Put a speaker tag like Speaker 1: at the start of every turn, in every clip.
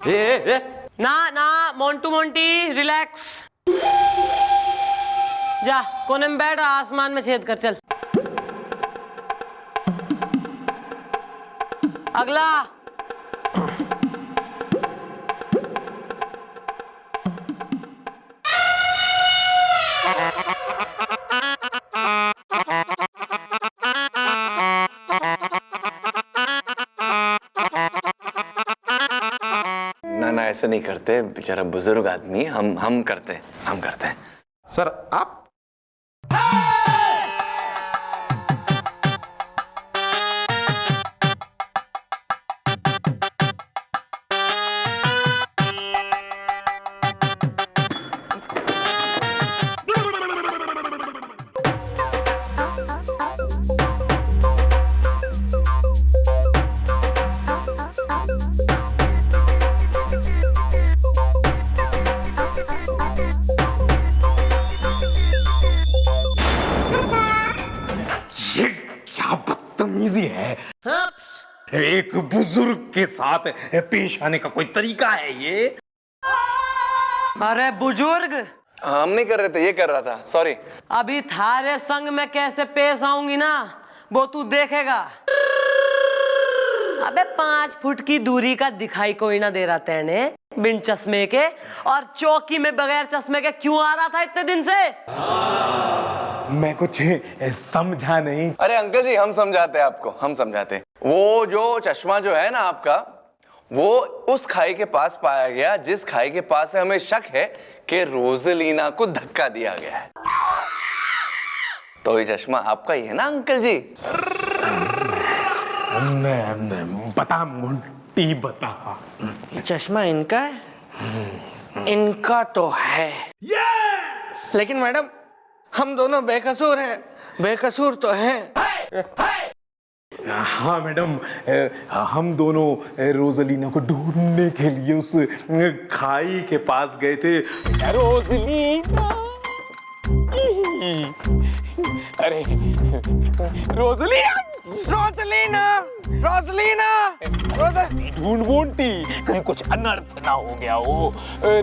Speaker 1: ए।
Speaker 2: ना ना Montu Monty relax. जा कोने में बैठ, आसमान में छेद कर। चल अगला।
Speaker 1: ना ऐसे नहीं करते, बेचारा बुजुर्ग आदमी। हम करते हैं।
Speaker 3: सर आप बदतमीजी है। एक बुजुर्ग के साथ पेश आने का कोई तरीका है ये?
Speaker 2: अरे बुजुर्ग,
Speaker 1: हम नहीं कर रहे थे, ये कर रहा था, सॉरी।
Speaker 2: अभी थारे संग में कैसे पेश आऊंगी ना, वो तू देखेगा। अबे 5 फुट की दूरी का दिखाई कोई ना दे रहा तेने बिन चश्मे के, और चौकी में बगैर चश्मे के क्यों आ रहा था इतने दिन से?
Speaker 3: मैं कुछ समझा नहीं।
Speaker 1: अरे अंकल जी, हम समझाते हैं आपको, हम समझाते हैं। वो जो चश्मा जो है ना आपका, वो उस खाई के पास पाया गया जिस खाई के पास से हमें शक है कि रोजलीना को धक्का दिया गया है। तो ये चश्मा आपका ही है ना अंकल जी?
Speaker 3: बता मोंटी, बता।
Speaker 4: ये चश्मा इनका है? इनका तो है। लेकिन मैडम, हम दोनों बेकसूर हैं। बेकसूर तो हैं।
Speaker 3: हाँ मैडम, हम दोनों रोजलीना को ढूंढने के लिए उस खाई के पास गए थे। रोजलीना, अरे रोजलीना,
Speaker 4: रोजलीना, रोजलीना,
Speaker 3: ढूंढ मोंटी, कहीं कुछ अनर्थ ना हो गया हो।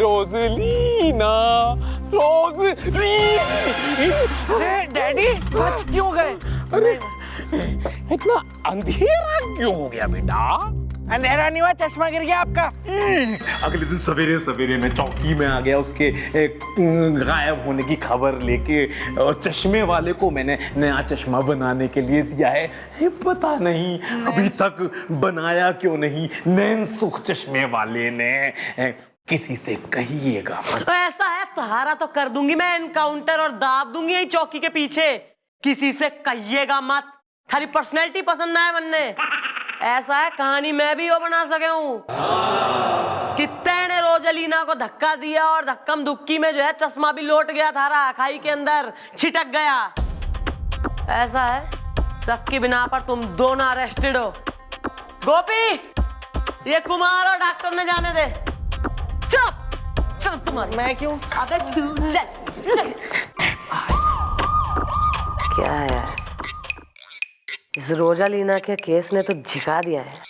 Speaker 3: रोजलीना,
Speaker 4: अरे डैडी, बच क्यों गए?
Speaker 3: अरे इतना अंधेरा क्यों हो गया बेटा?
Speaker 4: अंधेरा नहीं हुआ, चश्मा गिर गया आपका।
Speaker 3: अगले दिन सवेरे सवेरे मैं चौकी में आ गया उसके गायब होने की खबर लेके, और चश्मे वाले को मैंने नया चश्मा बनाने के लिए दिया है। पता नहीं अभी तक बनाया क्यों नहीं नैन सुख चश्मे वाले ने। किसी से कहिएगा।
Speaker 2: तो ऐसा है, तुम्हारा तो कर दूंगी मैं एनकाउंटर और दाब दूंगी यही चौकी के पीछे। किसी से कहिएगा मत, थारी पर्सनैलिटी पसंद ना है बनने। ऐसा है, कहानी मैं भी वो बना सके हूँ। कितने ने रोजलीना को धक्का दिया और धक्कम धुक्की में जो है चश्मा भी लौट गया, थारा खाई के अंदर छिटक गया। ऐसा है, शक की बिना पर तुम दोनों अरेस्टेड हो। गोपी, ये कुमार और डॉक्टर ने जाने दे। चल चल तुम्हारी।
Speaker 4: मैं क्यों?
Speaker 2: अबे तू चल। क्या है यार, इस रोजालीना के केस ने तो झिका दिया है।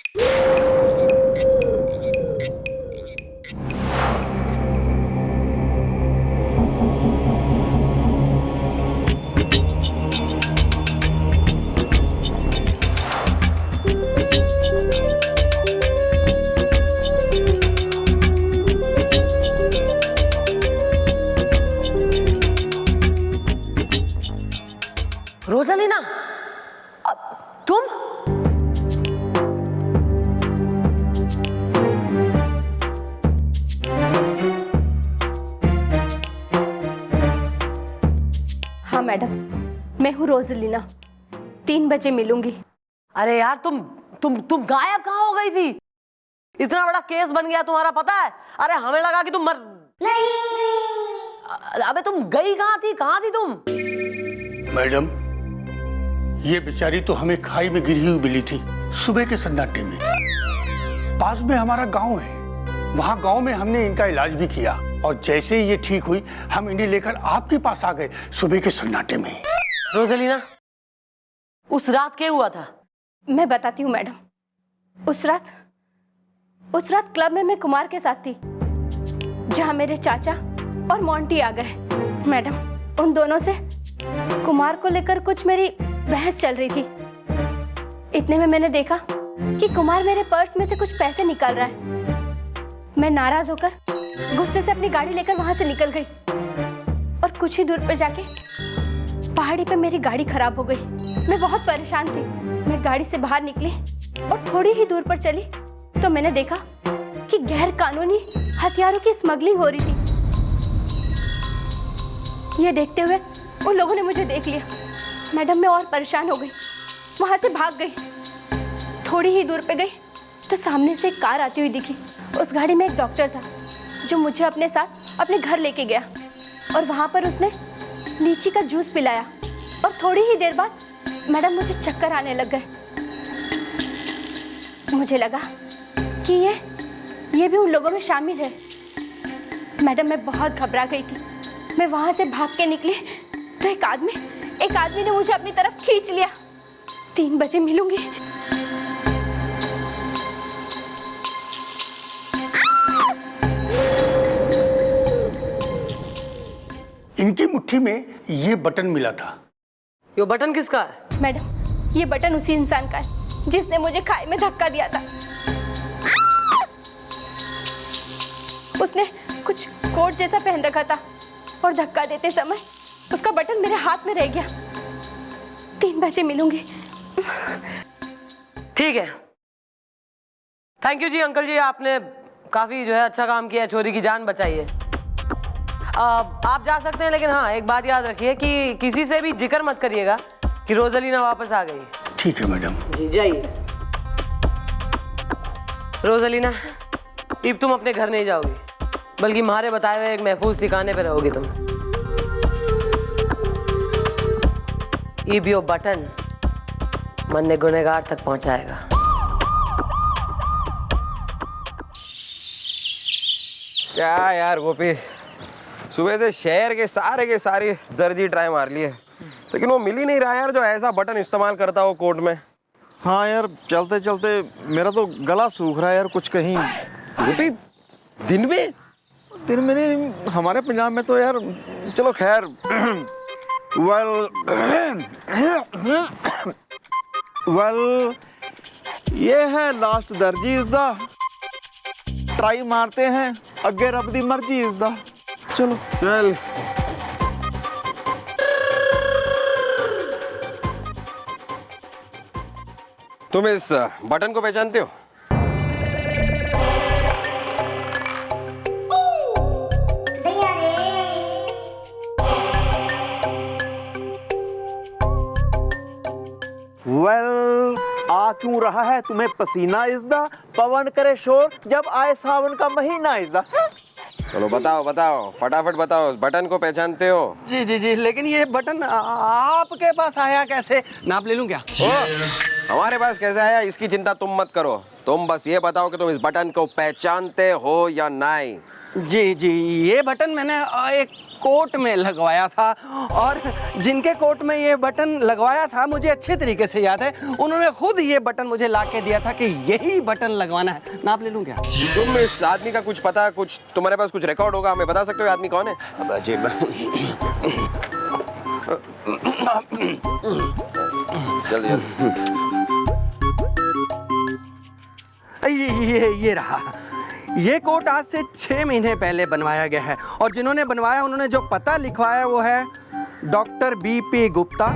Speaker 2: रोजालीना, तुम?
Speaker 5: हाँ मैडम, मैं हूँ रोजलीना। 3 बजे मिलूंगी।
Speaker 2: अरे यार, तुम गायब कहाँ हो गई थी? इतना बड़ा केस बन गया तुम्हारा, पता है? अरे हमें लगा कि तुम मर नहीं। अबे तुम गई कहाँ थी तुम?
Speaker 6: मैडम, ये बेचारी तो हमें खाई में गिरी हुई मिली थी सुबह के सन्नाटे में। पास में हमारा गांव है, वहां गांव में हमने इनका इलाज भी किया, और जैसे ही ये ठीक हुई हम इन्हें लेकर आपके पास आ गए सुबह के सन्नाटे में।
Speaker 2: रोजलीना, उस रात क्या हुआ था?
Speaker 5: मैं बताती हूँ मैडम। उस रात क्लब में मैं कुमार के साथ थी, जहां मेरे चाचा और मोंटी आ गए। मैडम, उन दोनों से कुमार को लेकर कुछ मेरी बहस चल रही थी। इतने में मैंने देखा कि कुमार मेरे पर्स में से कुछ पैसे निकाल रहा है। मैं नाराज होकर गुस्से से अपनी गाड़ी लेकर वहां से निकल गई और कुछ ही दूर पर जाके पहाड़ी पे मेरी गाड़ी खराब हो गई। मैं बहुत परेशान थी। मैं गाड़ी से बाहर निकली और थोड़ी ही दूर पर चली तो मैंने देखा कि गैर कानूनी हथियारों की स्मगलिंग हो रही थी। ये देखते हुए उन लोगों ने मुझे देख लिया। मैडम, मैं और परेशान हो गई, वहां से भाग गई। थोड़ी ही दूर पे गई तो सामने से एक कार आती हुई दिखी। उस गाड़ी में एक डॉक्टर था जो मुझे अपने साथ अपने घर लेके गया और वहां पर उसने लीची का जूस पिलाया और थोड़ी ही देर बाद मैडम मुझे चक्कर आने लग गए। मुझे लगा कि ये भी उन लोगों में शामिल है। मैडम, मैं बहुत घबरा गई थी। मैं वहां से भाग के निकली तो एक आदमी ने मुझे अपनी तरफ खींच लिया। 3 बजे मिलूंगी।
Speaker 6: इनकी मुट्ठी में ये बटन मिला था।
Speaker 2: ये बटन किसका है?
Speaker 5: मैडम, ये बटन उसी इंसान का है जिसने मुझे खाई में धक्का दिया था। उसने कुछ कोट जैसा पहन रखा था और धक्का देते समय उसका बटन मेरे हाथ में रह गया। 3 बजे मिलूंगी।
Speaker 2: ठीक है, थैंक यू जी अंकल जी, आपने काफी जो है अच्छा काम किया, छोरी की जान बचाई है। आप जा सकते हैं, लेकिन हाँ एक बात याद रखिए कि किसी से भी जिक्र मत करिएगा कि रोजलीना वापस आ गई।
Speaker 6: ठीक है मैडम।
Speaker 2: जी जाइए। रोजलीना, अब तुम अपने घर नहीं जाओगी, बल्कि हमारे बताए हुए एक महफूज ठिकाने पे रहोगी तुम। अब यो बटन मन ने गुनहगार तक पहुंचाएगा।
Speaker 7: क्या यार गोपी, सुबह से शहर के सारे दर्जी ट्राई मार लिए, लेकिन वो मिल ही नहीं रहा यार जो ऐसा बटन इस्तेमाल करता हो कोर्ट में।
Speaker 8: हाँ यार, चलते चलते मेरा तो गला सूख रहा है यार। कुछ कहीं
Speaker 7: गोपी, दिन में
Speaker 8: नहीं, हमारे पंजाब में तो यार चलो खैर। वेल ये है लास्ट दर्जी इस दा, ट्राई मारते हैं, अगे रब दी मर्जी इस दा। चलो
Speaker 7: चल। तुम इस बटन को पहचानते हो?
Speaker 8: वेल आ क्यों रहा है तुम्हें पसीना इज़दा, पवन करे शोर जब आए सावन का महीना इज़दा।
Speaker 7: चलो बताओ फटाफट बताओ, बटन को पहचानते हो?
Speaker 4: जी, लेकिन ये बटन आपके पास आया कैसे? नाप ले लूं क्या?
Speaker 7: हमारे पास कैसे आया इसकी चिंता तुम मत करो, तुम बस ये बताओ कि तुम इस बटन को पहचानते हो या नहीं।
Speaker 4: जी, ये बटन मैंने एक कोट में लगवाया था, और जिनके कोट में ये बटन लगवाया था मुझे अच्छे तरीके से याद है। उन्होंने खुद ये बटन मुझे ला के दिया था कि यही बटन लगवाना है। नाप ले लूं क्या?
Speaker 7: तुम इस आदमी का कुछ पता, कुछ तुम्हारे पास कुछ रिकॉर्ड होगा, हमें बता सकते हो आदमी कौन है?
Speaker 4: अब अजीब।
Speaker 7: जल्दी।
Speaker 4: ये रहा। ये कोट आज से 6 महीने पहले बनवाया गया है, और जिन्होंने बनवाया उन्होंने जो पता लिखवाया वो है डॉक्टर BP गुप्ता,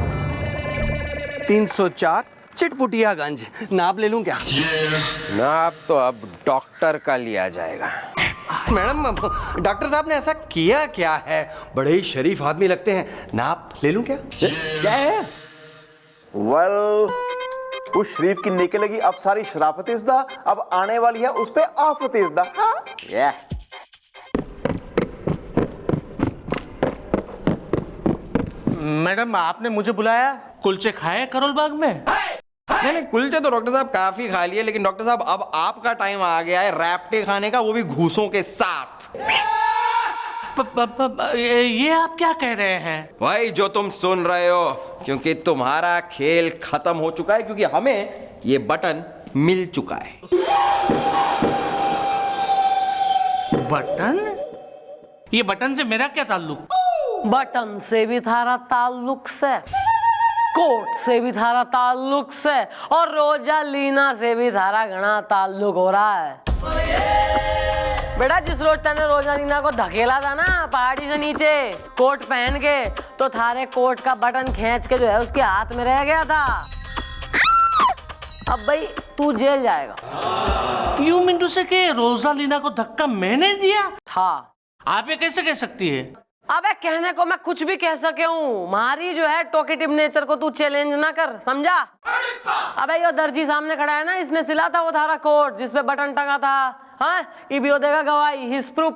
Speaker 4: 304 चिटपुटियागंज। नाप ले लूं क्या?
Speaker 7: नाप तो अब डॉक्टर का लिया जाएगा।
Speaker 4: मैडम, डॉक्टर साहब ने ऐसा किया क्या है? बड़े ही शरीफ आदमी लगते हैं। नाप ले लूं क्या?
Speaker 8: क्या है? वेल उस शरीफ की नेके लगी, अब सारी शराफत इज़दा, अब आने वाली है उस पे आफत इज़दा।
Speaker 9: मैडम, आपने मुझे बुलाया, कुलचे खाए करोल बाग में?
Speaker 7: नहीं, कुलचे तो डॉक्टर साहब काफी खा लिए, लेकिन डॉक्टर साहब अब आपका टाइम आ गया है रैप्टे खाने का, वो भी घूसों के साथ।
Speaker 9: ये आप क्या कह रहे हैं?
Speaker 7: भाई जो तुम सुन रहे हो, क्योंकि तुम्हारा खेल खत्म हो चुका है, क्योंकि हमें ये बटन
Speaker 4: मिल चुका है।
Speaker 9: बटन? ये बटन से मेरा क्या ताल्लुक?
Speaker 2: बटन से भी थारा ताल्लुक से, कोट से भी थारा ताल्लुक से, और रोजालीना से भी थारा घना ताल्लुक हो रहा है। बेटा जिस रोज तने रोजालीना को धकेला था ना पहाड़ी से नीचे कोट पहन के, तो थारे कोट का बटन खींच के जो है उसके हाथ में रह गया था। अब भाई तू जेल जाएगा।
Speaker 9: यू मीन टू से कि रोजालीना को धक्का मैंने दिया?
Speaker 2: हाँ।
Speaker 9: आप ये कैसे कह सकती है?
Speaker 2: अबे कहने को मैं कुछ भी कह सके हूँ, हमारी जो है टॉकेटिव नेचर को तू चैलेंज ना कर, समझा? अबे ये दर्जी सामने खड़ा है ना, इसने सिला था वो थारा कोट जिसपे बटन टंगा था। हाँ, ये भी देगा गवाही, हिज प्रूफ।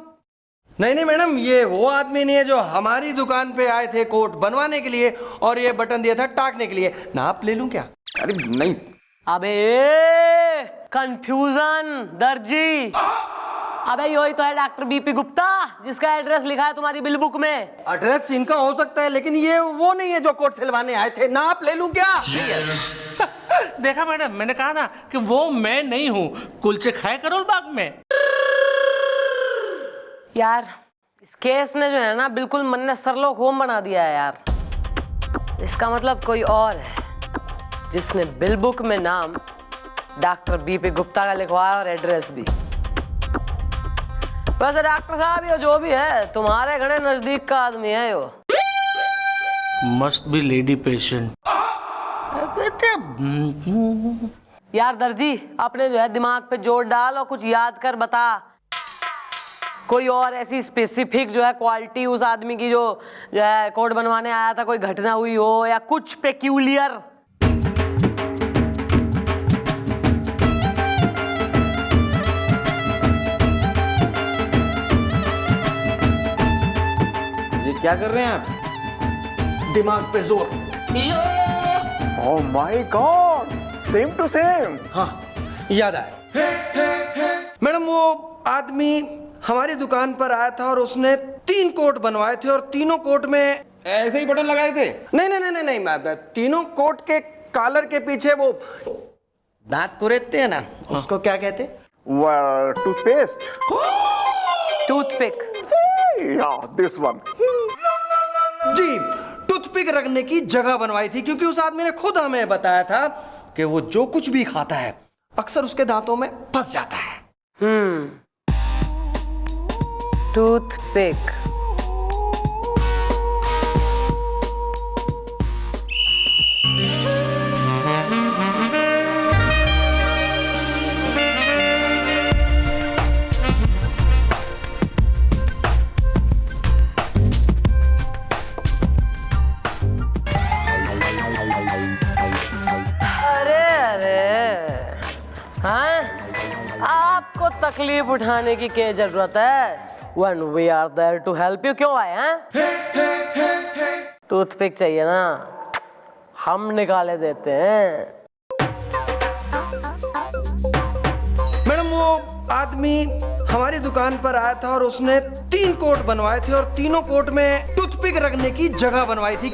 Speaker 4: नहीं नहीं मैडम, ये वो आदमी नहीं है जो हमारी दुकान पे आए थे कोट बनवाने के लिए और ये बटन दिया था टाकने के लिए। नाप ले लूं क्या?
Speaker 7: अरे नहीं।
Speaker 2: अबे कंफ्यूजन दर्जी। अबे यही तो है डॉक्टर बीपी गुप्ता जिसका एड्रेस लिखा है तुम्हारी बिल बुक में।
Speaker 4: एड्रेस इनका हो सकता है लेकिन ये वो नहीं है जो कोट सिलवाने आए थे। नाप ले लूं क्या?
Speaker 9: देखा मैडम, मैंने कहा ना कि वो मैं नहीं हूँ। कुलचे खाए करोल बाग में।
Speaker 2: यार इस केस ने जो है ना बिल्कुल मन ने सरलोक होम बना दिया है यार। इसका मतलब कोई और है जिसने बिल बुक में नाम डॉक्टर बीपी गुप्ता का लिखवाया और एड्रेस भी। वैसे डॉक्टर साहब ये जो भी है तुम्हारे घने नजदीक का आदमी है यो।
Speaker 9: Must be lady patient.
Speaker 2: यार दर्जी अपने जो है दिमाग पे जोर डाल और कुछ याद कर बता। कोई और ऐसी स्पेसिफिक जो है क्वालिटी उस आदमी की जो है कोट बनवाने आया था, कोई घटना हुई हो या कुछ पेक्यूलियर।
Speaker 8: ये क्या कर रहे हैं आप?
Speaker 4: दिमाग पे जोर।
Speaker 8: Oh my god, same to same.
Speaker 4: हाँ याद आया मैडम, वो आदमी हमारी दुकान पर आया था और उसने 3 कोट बनवाए थे और तीनों कोट में
Speaker 7: ऐसे ही बटन लगाए थे?
Speaker 4: नहीं नहीं नहीं नहीं, नहीं तीनों कोट के कॉलर के पीछे वो दांत कुरेदते हैं ना, उसको क्या कहते?
Speaker 8: Well, toothpaste.
Speaker 2: टूथपिक।
Speaker 8: या दिस वन।
Speaker 4: जी, टूथपिक रखने की जगह बनवाई थी क्योंकि उस आदमी ने खुद हमें बताया था कि वो जो कुछ भी खाता है अक्सर उसके दांतों में फंस जाता है।
Speaker 2: टूथपिक। आपको तकलीफ उठाने की क्या जरूरत है? When we are there to help you। क्यों आए हैं? टूथपिक चाहिए ना, हम निकाले देते हैं।
Speaker 4: मैडम वो आदमी हमारी दुकान पर आया था और उसने 3 कोट बनवाए थे और तीनों कोट में टूथपिक रखने की जगह बनवाई थी।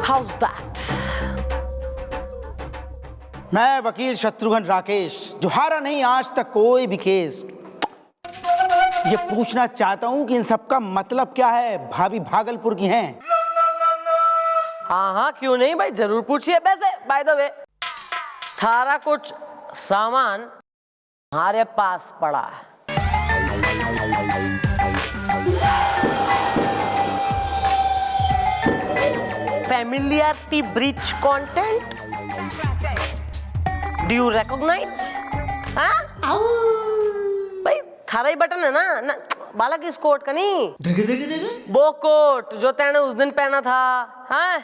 Speaker 2: How's that?
Speaker 10: मैं वकील शत्रुघ्न राकेश, जो हारा नहीं आज तक कोई भी केस, ये पूछना चाहता हूं कि इन सबका मतलब क्या है? भाभी भागलपुर की हैं।
Speaker 2: हाँ हाँ क्यों नहीं भाई, जरूर पूछिए। वैसे बाय द वे सारा कुछ सामान हमारे पास पड़ा है। Familiarity breach content? Do you recognize? हाँ? भाई थारा ही बटन है ना, बालक इस कोट का नहीं। वो कोट जो तैने उस दिन पहना था। हाँ?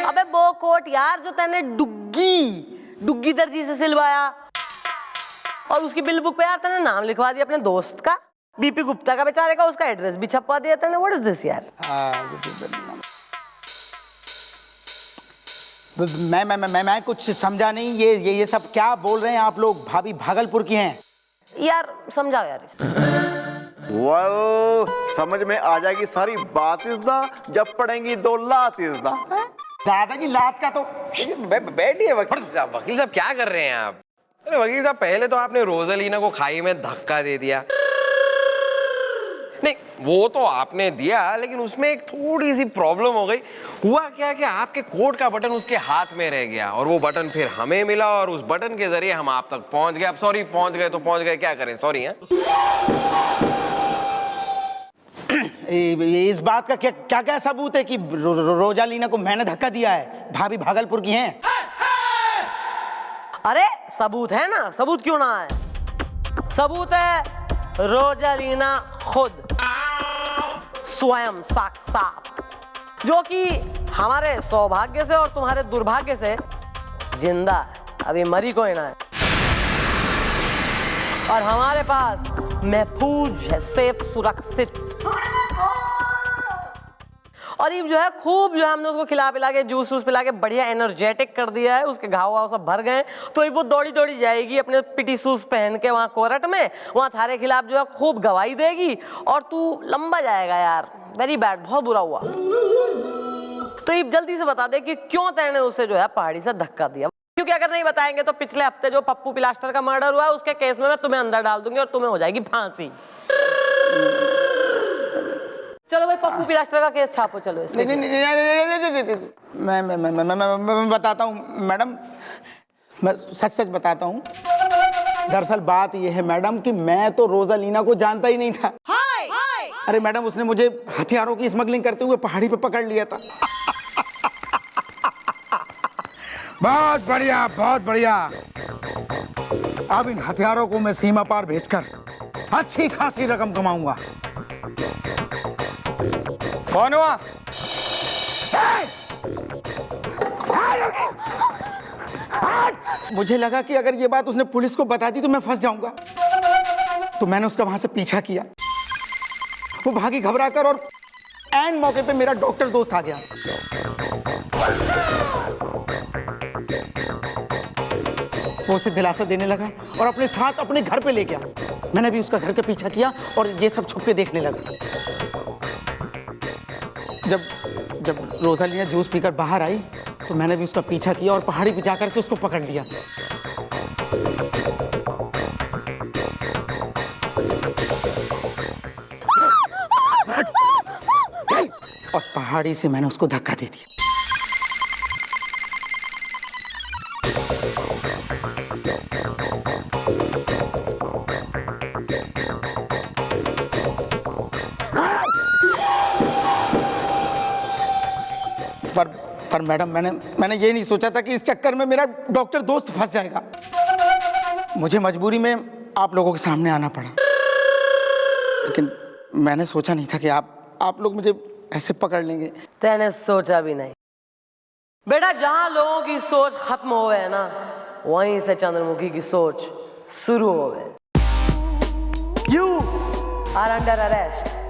Speaker 2: अबे वो कोट यार जो तैने डुग्गी दर्जी से सिलवाया और उसकी बिल बुक पे यार तैने नाम लिखवा दिया अपने दोस्त का, बीपी गुप्ता का बेचारे का, उसका एड्रेस भी छपवा दिया तैने। व्हाट इज दिस यार?
Speaker 10: मैं कुछ समझा नहीं। ये सब क्या बोल रहे हैं आप लोग? भाभी भागलपुर की हैं।
Speaker 2: यार समझाओ यार इसको।
Speaker 8: वेल समझ में आ जाएगी सारी बात इस दा जब पढ़ेंगी 2 लात इस दा।
Speaker 10: दादाजी लात का तो
Speaker 7: बैठिए वकील साहब क्या कर रहे हैं आप? अरे वकील साहब पहले तो आपने रोजालीना को खाई में धक्का दे दिया। नहीं वो तो आपने दिया, लेकिन उसमें एक थोड़ी सी प्रॉब्लम हो गई। हुआ क्या कि आपके कोट का बटन उसके हाथ में रह गया और वो बटन फिर हमें मिला और उस बटन के जरिए हम आप तक पहुंच गए। अब सॉरी पहुंच गए तो पहुंच गए, क्या करें, सॉरी है।
Speaker 10: इस बात का क्या क्या सबूत है कि रोजालीना को मैंने धक्का दिया है? भाभी भागलपुर की हैं।
Speaker 2: अरे सबूत है ना, सबूत क्यों ना है? सबूत है रोजालीना खुद स्वयं साक्षात, जो कि हमारे सौभाग्य से और तुम्हारे दुर्भाग्य से जिंदा है, अभी मरी कोई ना है। और हमारे पास महफूज है, सेफ, सुरक्षित। और ये जो है खूब जो है हमने उसको खिला पिला के जूस वूस पिला के बढ़िया एनर्जेटिक कर दिया है। उसके घाव वाव सब भर गए, तो वो दौड़ी दौड़ी जाएगी अपने पिटी शूज पहन के वहाँ कोर्ट में, वहाँ थारे खिलाफ जो है खूब गवाही देगी और तू लंबा जाएगा यार। वेरी बैड, बहुत बुरा हुआ। तो ये जल्दी से बता दे कि क्यों तैने उसे जो है पहाड़ी से धक्का दिया, क्योंकि अगर नहीं बताएंगे तो पिछले हफ्ते जो पप्पू पिलास्टर का मर्डर हुआ है उसके केस में मैं तुम्हें अंदर डाल दूंगी और तुम्हें हो जाएगी फांसी। चलो भाई पप्पू पिलास्टर का केस छापो, चलो इसमें।
Speaker 10: मैं बताता हूँ मैडम, मैं सच सच बताता हूँ। दरअसल बात यह है मैडम कि मैं तो रोजालीना को जानता ही नहीं था। अरे मैडम उसने मुझे हथियारों की स्मगलिंग करते हुए पहाड़ी पे पकड़ लिया था।
Speaker 11: बहुत बढ़िया, बहुत बढ़िया। अब इन हथियारों को मैं सीमा पार भेजकर अच्छी खासी रकम कमाऊंगा।
Speaker 7: कौन हुआ?
Speaker 10: मुझे लगा कि अगर ये बात उसने पुलिस को बता दी तो मैं फंस जाऊंगा, तो मैंने उसका वहां से पीछा किया। वो भागी घबराकर और ऐन मौके पे मेरा डॉक्टर दोस्त आ गया। वो उसे दिलासा देने लगा और अपने साथ अपने घर पे ले गया। मैंने भी उसका घर का पीछा किया और ये सब छुप के देखने लगा। जब रोजालिना जूस पीकर बाहर आई तो मैंने भी उसका पीछा किया और पहाड़ी पे जाकर के उसको पकड़ लिया। और पहाड़ी से मैंने उसको धक्का दे दिया। पर मैडम मैंने ये नहीं सोचा था कि इस चक्कर में मेरा डॉक्टर दोस्त फंस जाएगा। मुझे मजबूरी में आप लोगों के सामने आना पड़ा, लेकिन मैंने सोचा नहीं था कि आप लोग मुझे ऐसे पकड़ लेंगे।
Speaker 2: तैने सोचा भी नहीं बेटा। जहां लोगों की सोच खत्म हो गए ना, वहीं से चंद्रमुखी की सोच शुरू हो गई। You are under arrest.